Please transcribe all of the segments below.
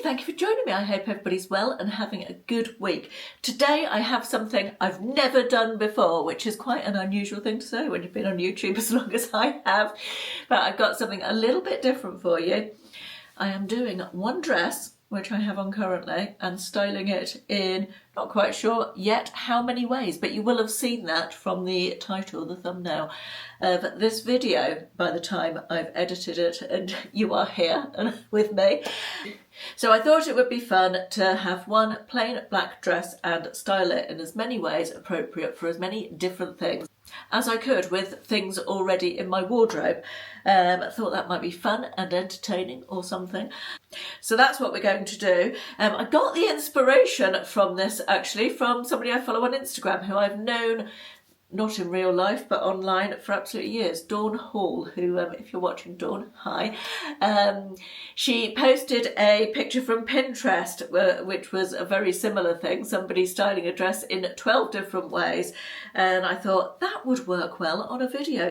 thank you for joining me. I hope everybody's well and having a good week. Today I have something I've never done before, which is quite an unusual thing to say when you've been on YouTube as long as I have. But I've got something a little bit different for you. I am doing one dress, which I have on currently, and styling it in, not quite sure yet how many ways, but you will have seen that from the title, the thumbnail of this video by the time I've edited it and you are here with me. So I thought it would be fun to have one plain black dress and style it in as many ways appropriate for as many different things as I could with things already in my wardrobe. I thought that might be fun and entertaining or something. So that's what we're going to do. I got the inspiration from this actually from somebody I follow on Instagram who I've known not in real life but online for absolutely years, Dawn Hall, who if you're watching, Dawn, hi. She posted a picture from Pinterest which was a very similar thing, somebody styling a dress in 12 different ways, and I thought that would work well on a video.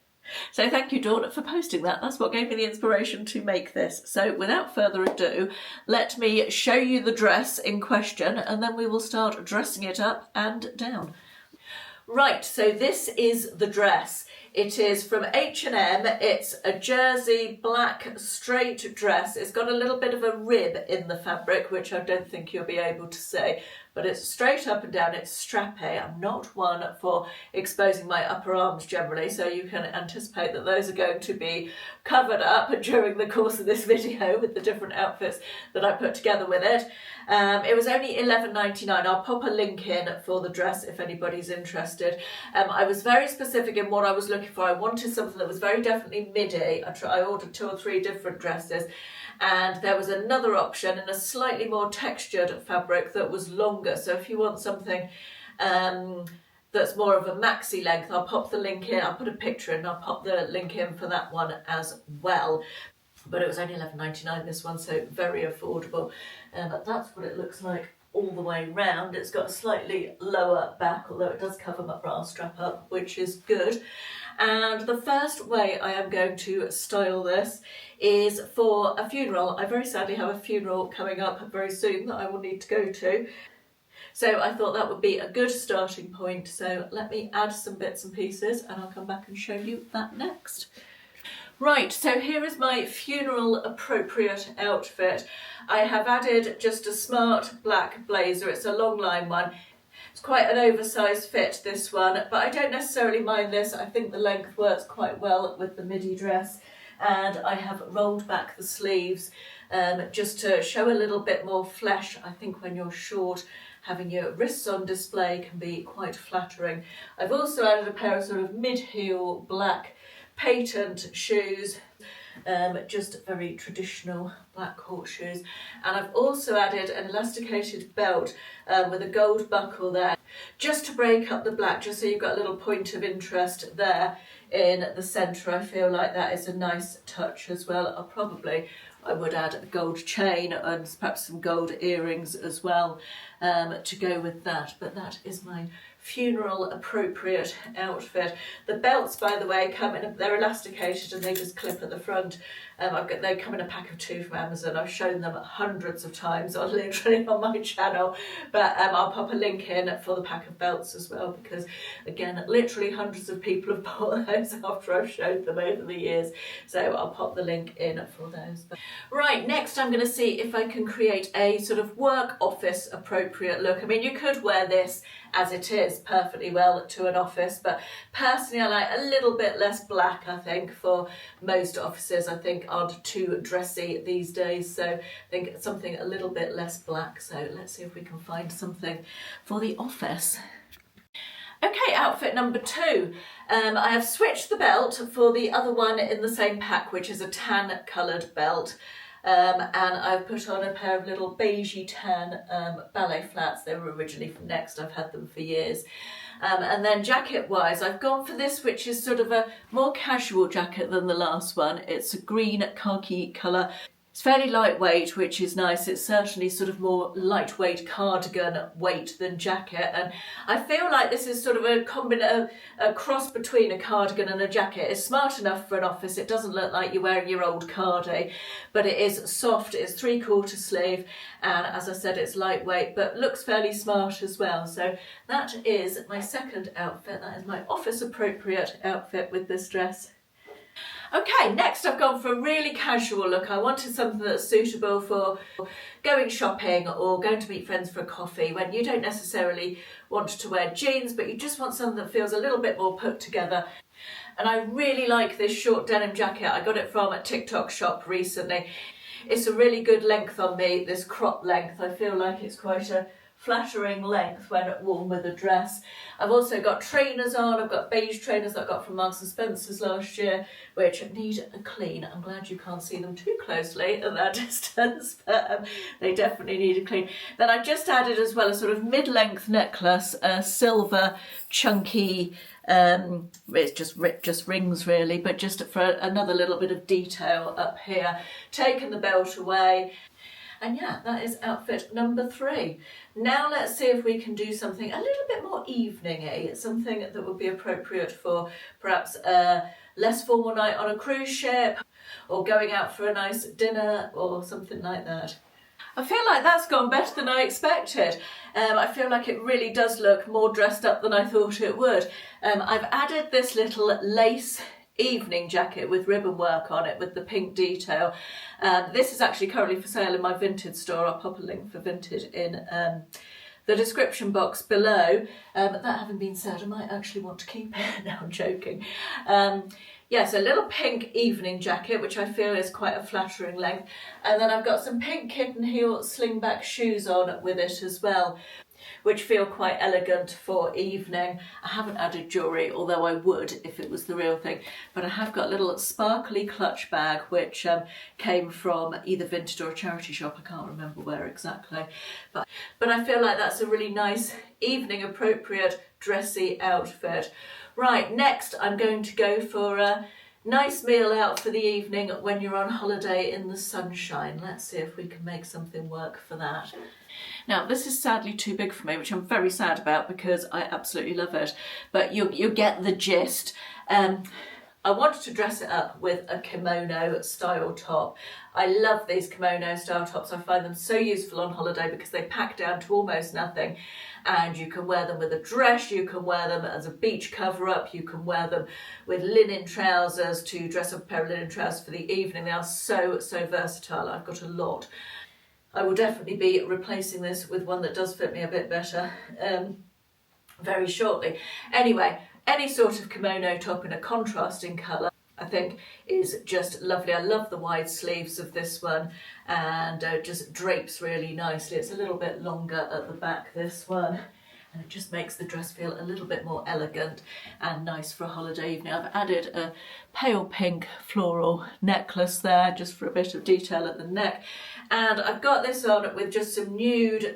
So thank you, Dawn, for posting that. That's what gave me the inspiration to make this. So without further ado, let me show you the dress in question and then we will start dressing it up and down. Right, so this is the dress. It is from H&M. It's a jersey black straight dress. It's got a little bit of a rib in the fabric, which I don't think you'll be able to see, but it's straight up and down. It's strappy. I'm not one for exposing my upper arms generally, so you can anticipate that those are going to be covered up during the course of this video with the different outfits that I put together with it. It was only $11.99. I'll pop a link in for the dress if anybody's interested. I was very specific in what I was looking for. I wanted something that was very definitely midi. I ordered 2 or 3 different dresses, and there was another option in a slightly more textured fabric that was longer. So if you want something that's more of a maxi length, I'll pop the link in. I'll put a picture in and I'll pop the link in for that one as well. But it was only $11.99 this one, so very affordable. But that's what it looks like all the way round. It's got a slightly lower back, although it does cover my bra strap up, which is good. And the first way I am going to style this is for a funeral. I very sadly have a funeral coming up very soon that I will need to go to. So I thought that would be a good starting point. So let me add some bits and pieces and I'll come back and show you that next. Right, so here is my funeral appropriate outfit. I have added just a smart black blazer. It's a long line one. It's quite an oversized fit, this one, but I don't necessarily mind this. I think the length works quite well with the midi dress, and I have rolled back the sleeves just to show a little bit more flesh. I think when you're short, having your wrists on display can be quite flattering. I've also added a pair of sort of mid-heel black patent shoes, just very traditional black horseshoes, and I've also added an elasticated belt with a gold buckle there, just to break up the black, just so you've got a little point of interest there in the centre. I feel like that is a nice touch as well. I would add a gold chain and perhaps some gold earrings as well to go with that, but that is my funeral appropriate outfit. The belts, by the way, they're elasticated and they just clip at the front. They come in a pack of 2 from Amazon. I've shown them hundreds of times literally on my channel, but I'll pop a link in for the pack of belts as well, because again, literally hundreds of people have bought those after I've showed them over the years, so I'll pop the link in for those. Right, next I'm going to see if I can create a sort of work office appropriate look. I mean, you could wear this as it is perfectly well to an office, but personally I like a little bit less black. I think for most offices I think aren't too dressy these days, so I think something a little bit less black. So let's see if we can find something for the office. Okay, outfit number 2. I have switched the belt for the other one in the same pack, which is a tan coloured belt. And I've put on a pair of little beigey tan ballet flats. They were originally from Next. I've had them for years. And then jacket wise, I've gone for this, which is sort of a more casual jacket than the last one. It's a green khaki colour. It's fairly lightweight, which is nice. It's certainly sort of more lightweight cardigan weight than jacket. And I feel like this is sort of a cross between a cardigan and a jacket. It's smart enough for an office. It doesn't look like you're wearing your old cardi, but it is soft. It's 3/4 sleeve. And as I said, it's lightweight, but looks fairly smart as well. So that is my second outfit. That is my office appropriate outfit with this dress. Okay, next I've gone for a really casual look. I wanted something that's suitable for going shopping or going to meet friends for a coffee, when you don't necessarily want to wear jeans, but you just want something that feels a little bit more put together. And I really like this short denim jacket. I got it from a TikTok shop recently. It's a really good length on me, this crop length. I feel like it's quite a flattering length when worn with a dress. I've also got trainers on. I've got beige trainers that I got from Marks and Spencer's last year, which need a clean. I'm glad you can't see them too closely at that distance, but they definitely need a clean. Then I've just added as well a sort of mid-length necklace, a silver chunky, it's just rings really, but just for another little bit of detail up here. Taken the belt away. And yeah, that is outfit number 3. Now let's see if we can do something a little bit more evening-y, something that would be appropriate for perhaps a less formal night on a cruise ship, or going out for a nice dinner or something like that. I feel like that's gone better than I expected. I feel like it really does look more dressed up than I thought it would. I've added this little lace evening jacket with ribbon work on it with the pink detail. This is actually currently for sale in my Vinted store. I'll pop a link for Vinted in the description box below. That having been said, I might actually want to keep it. No, I'm joking. Yes, a little pink evening jacket, which I feel is quite a flattering length. And then I've got some pink kitten heel slingback shoes on with it as well, which feel quite elegant for evening. I haven't added jewellery, although I would if it was the real thing. But I have got a little sparkly clutch bag, which came from either Vinted or a charity shop. I can't remember where exactly. But I feel like that's a really nice evening appropriate dressy outfit. Right, next I'm going to go for a nice meal out for the evening when you're on holiday in the sunshine. Let's see if we can make something work for that. Now, this is sadly too big for me, which I'm very sad about because I absolutely love it. But you get the gist. I wanted to dress it up with a kimono style top. I love these kimono style tops. I find them so useful on holiday because they pack down to almost nothing. And you can wear them with a dress, you can wear them as a beach cover-up, you can wear them with linen trousers to dress up a pair of linen trousers for the evening. They are so, so versatile. I've got a lot. I will definitely be replacing this with one that does fit me a bit better very shortly. Anyway, any sort of kimono top in a contrasting colour I think is just lovely. I love the wide sleeves of this one, and just drapes really nicely. It's a little bit longer at the back, this one, and it just makes the dress feel a little bit more elegant and nice for a holiday evening. I've added a pale pink floral necklace there just for a bit of detail at the neck, and I've got this on with just some nude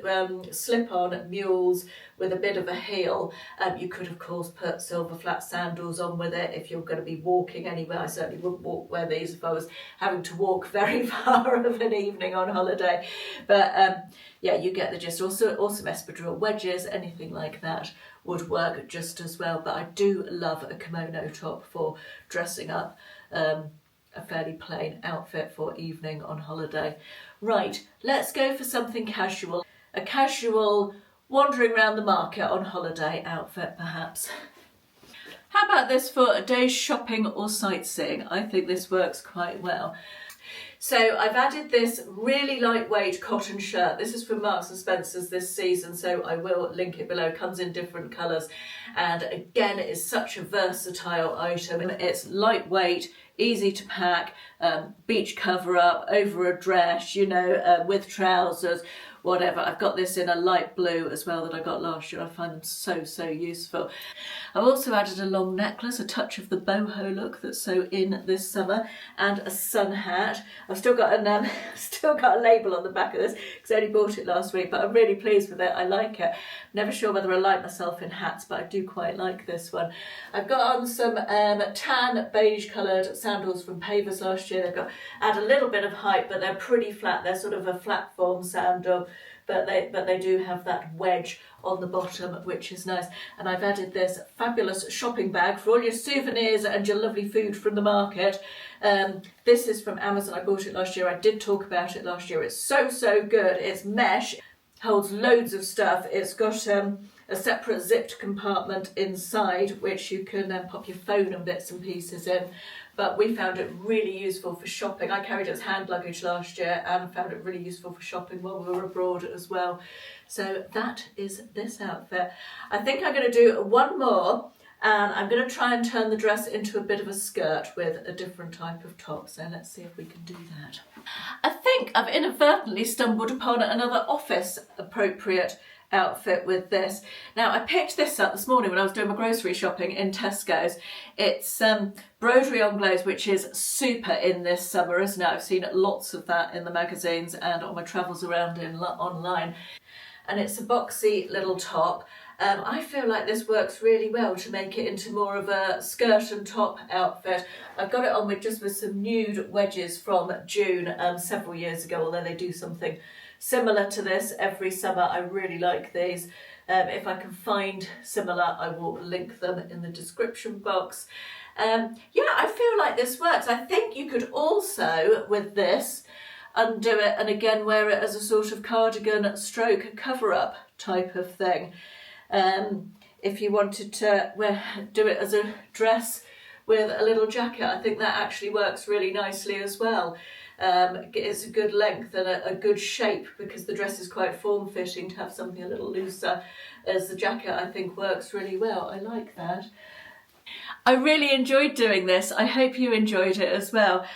slip-on mules with a bit of a heel. You could of course put silver flat sandals on with it if you're going to be walking anywhere. I certainly wouldn't wear these if I was having to walk very far of an evening on holiday. But yeah, you get the gist. Also some espadrille wedges, anything like that would work just as well. But I do love a kimono top for dressing up a fairly plain outfit for evening on holiday. Right, let's go for something casual. A casual wandering around the market on holiday outfit perhaps. How about this for a day's shopping or sightseeing? I think this works quite well. So I've added this really lightweight cotton shirt. This is from Marks and Spencer's this season, so I will link it below. It comes in different colours, and again it is such a versatile item. It's lightweight, easy to pack, beach cover up over a dress, you know, with trousers, whatever. I've got this in a light blue as well that I got last year. I find them so useful. I've also added a long necklace, a touch of the boho look that's so in this summer, and a sun hat. I've still got a label on the back of this because I only bought it last week, but I'm really pleased with it. I like it. Never sure whether I like myself in hats, but I do quite like this one. I've got on some tan beige coloured sandals from Pavers last year. They've got add a little bit of height, but they're pretty flat. They're sort of a flat form sandal, but they do have that wedge on the bottom, which is nice. And I've added this fabulous shopping bag for all your souvenirs and your lovely food from the market. This is from Amazon. I bought it last year. I did talk about it last year. It's so good. It's mesh, holds loads of stuff. It's got a separate zipped compartment inside, which you can pop your phone and bits and pieces in. But we found it really useful for shopping. I carried it as hand luggage last year and found it really useful for shopping while we were abroad as well. So that is this outfit. I think I'm going to do one more, and I'm going to try and turn the dress into a bit of a skirt with a different type of top. So let's see if we can do that. I think I've inadvertently stumbled upon another office appropriate outfit with this. Now, I picked this up this morning when I was doing my grocery shopping in Tesco's. It's broderie anglaise, which is super in this summer, isn't it? I've seen lots of that in the magazines and on my travels around online. And it's a boxy little top. I feel like this works really well to make it into more of a skirt and top outfit. I've got it on with some nude wedges from June several years ago, although they do something similar to this every summer. I really like these. If I can find similar, I will link them in the description box. Yeah, I feel like this works. I think you could also, with this, undo it and again wear it as a sort of cardigan stroke cover-up type of thing. If you wanted to do it as a dress with a little jacket, I think that actually works really nicely as well. It's a good length and a good shape because the dress is quite form-fitting. To have something a little looser as the jacket, I think works really well. I like that. I really enjoyed doing this. I hope you enjoyed it as well.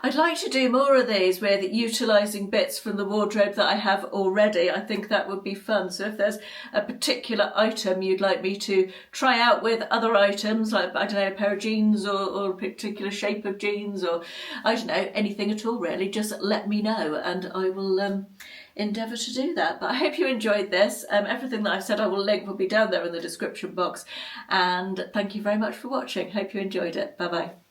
I'd like to do more of these with utilising bits from the wardrobe that I have already. I think that would be fun. So if there's a particular item you'd like me to try out with other items, like, I don't know, a pair of jeans or a particular shape of jeans, or I don't know, anything at all really, just let me know and I will endeavour to do that. But I hope you enjoyed this. Everything that I've said I will link will be down there in the description box. And thank you very much for watching. Hope you enjoyed it. Bye bye.